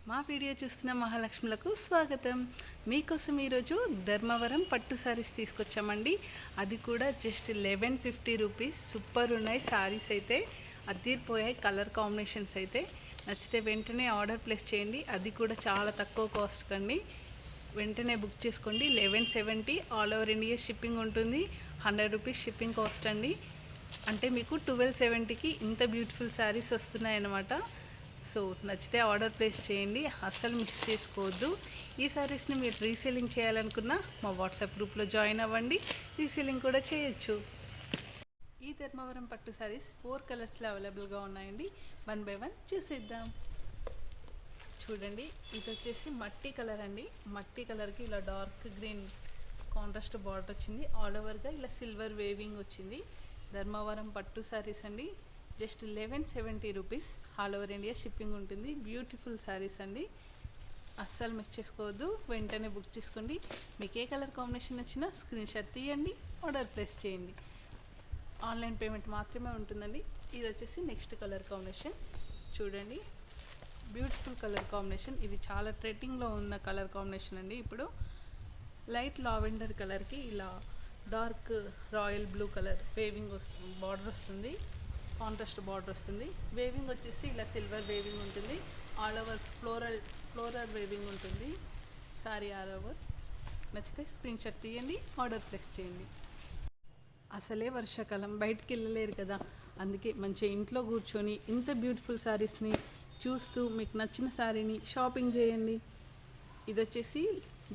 మా వీడియో చూస్తున్న మహాలక్ష్ములకు స్వాగతం. మీకోసం ఈరోజు ధర్మవరం పట్టు సారీస్ తీసుకొచ్చామండి. అది కూడా జస్ట్ 1150 రూపీస్. సూపర్ ఉన్నాయి సారీస్ అయితే, అద్దీరిపోయాయి. కలర్ కాంబినేషన్స్ అయితే నచ్చితే వెంటనే ఆర్డర్ ప్లేస్ చేయండి. అది కూడా చాలా తక్కువ కాస్ట్ కండి. వెంటనే బుక్ చేసుకోండి. 1170 ఆల్ ఓవర్ ఇండియా షిప్పింగ్ ఉంటుంది. 100 రూపీస్ షిప్పింగ్ కాస్ట్ అండి. అంటే మీకు 1270కి ఇంత బ్యూటిఫుల్ శారీస్ వస్తున్నాయి అన్నమాట. సో నచ్చితే ఆర్డర్ ప్లేస్ చేయండి, అస్సలు మిస్ చేసుకోవద్దు. ఈ శారీస్ని మీరు రీసేలింగ్ చేయాలనుకున్నా మా వాట్సాప్ గ్రూప్లో జాయిన్ అవ్వండి, రీసేలింగ్ కూడా చేయొచ్చు. ఈ ధర్మవరం పట్టు శారీస్ 4 కలర్స్లో అవైలబుల్గా ఉన్నాయండి. 1 బై 1 చూసేద్దాం. చూడండి, ఇది వచ్చేసి మట్టి కలర్ అండి. మట్టి కలర్కి ఇలా డార్క్ గ్రీన్ కాంట్రాస్ట్ బార్డర్ వచ్చింది. ఆల్ ఓవర్గా ఇలా సిల్వర్ వేవింగ్ వచ్చింది. ధర్మవరం పట్టు శారీస్ అండి. Just 1170 rupees. All over India shipping ఉంటుంది. బ్యూటిఫుల్ శారీస్ అండి, అస్సలు మిస్ చేసుకోవద్దు. వెంటనే బుక్ చేసుకోండి. మీకు ఏ కలర్ కాంబినేషన్ నచ్చినా స్క్రీన్ షాట్ తీయండి, ఆర్డర్ ప్లేస్ చేయండి. ఆన్లైన్ పేమెంట్ మాత్రమే ఉంటుందండి. ఇది వచ్చేసి నెక్స్ట్ కలర్ కాంబినేషన్. చూడండి, బ్యూటిఫుల్ కలర్ కాంబినేషన్. ఇది చాలా ట్రెండింగ్లో ఉన్న కలర్ కాంబినేషన్ అండి. ఇప్పుడు లైట్ లావెండర్ కలర్కి ఇలా dark royal blue colour weaving వస్తుంది, బార్డర్ వస్తుంది, కాంట్రాస్ట్ బార్డర్ వస్తుంది. వేవింగ్ వచ్చేసి ఇలా సిల్వర్ వేవింగ్ ఉంటుంది. ఆల్ ఓవర్ ఫ్లోరల్ వేవింగ్ ఉంటుంది సారీ ఆల్ ఓవర్. నచ్చితే స్క్రీన్ షాట్ తీయండి, ఆర్డర్ ప్లేస్ చేయండి. అసలే వర్షాకాలం, బయటికి వెళ్ళలేరు కదా, అందుకే మంచిగా ఇంట్లో కూర్చొని ఇంత బ్యూటిఫుల్ శారీస్ని చూస్తూ మీకు నచ్చిన శారీని షాపింగ్ చేయండి. ఇది వచ్చేసి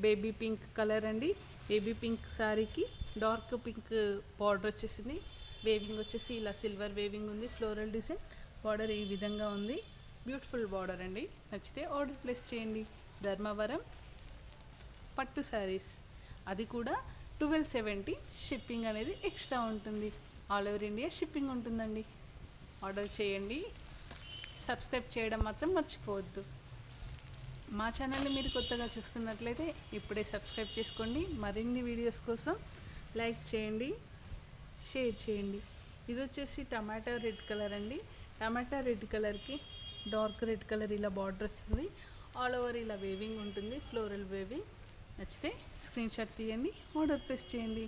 బేబీ పింక్ కలర్ అండి. బేబీ పింక్ శారీకి డార్క్ పింక్ బార్డర్ వచ్చేసింది. వేవింగ్ వచ్చేసి ఇలా సిల్వర్ వేవింగ్ ఉంది. ఫ్లోరల్ డిజైన్ బార్డర్ ఈ విధంగా ఉంది. బ్యూటిఫుల్ బార్డర్ అండి. నచ్చితే ఆర్డర్ ప్లేస్ చేయండి. ధర్మవరం పట్టు శారీస్, అది కూడా 1270. షిప్పింగ్ అనేది ఎక్స్ట్రా ఉంటుంది. ఆల్ ఓవర్ ఇండియా షిప్పింగ్ ఉంటుందండి. ఆర్డర్ చేయండి. సబ్స్క్రైబ్ చేయడం మాత్రం మర్చిపోవద్దు. మా ఛానల్ని మీరు కొత్తగా చూస్తున్నట్లయితే ఇప్పుడే సబ్స్క్రైబ్ చేసుకోండి. మరిన్ని వీడియోస్ కోసం లైక్ చేయండి, షేర్ చేయండి. ఇది వచ్చేసి టమాటా రెడ్ కలర్ అండి. టమాటా రెడ్ కలర్కి డార్క్ రెడ్ కలర్ ఇలా బార్డర్ వస్తుంది. ఆల్ ఓవర్ ఇలా వేవింగ్ ఉంటుంది, ఫ్లోరల్ వేవింగ్. నచ్చితే స్క్రీన్ షాట్ తీయండి, ఆర్డర్ ప్లేస్ చేయండి.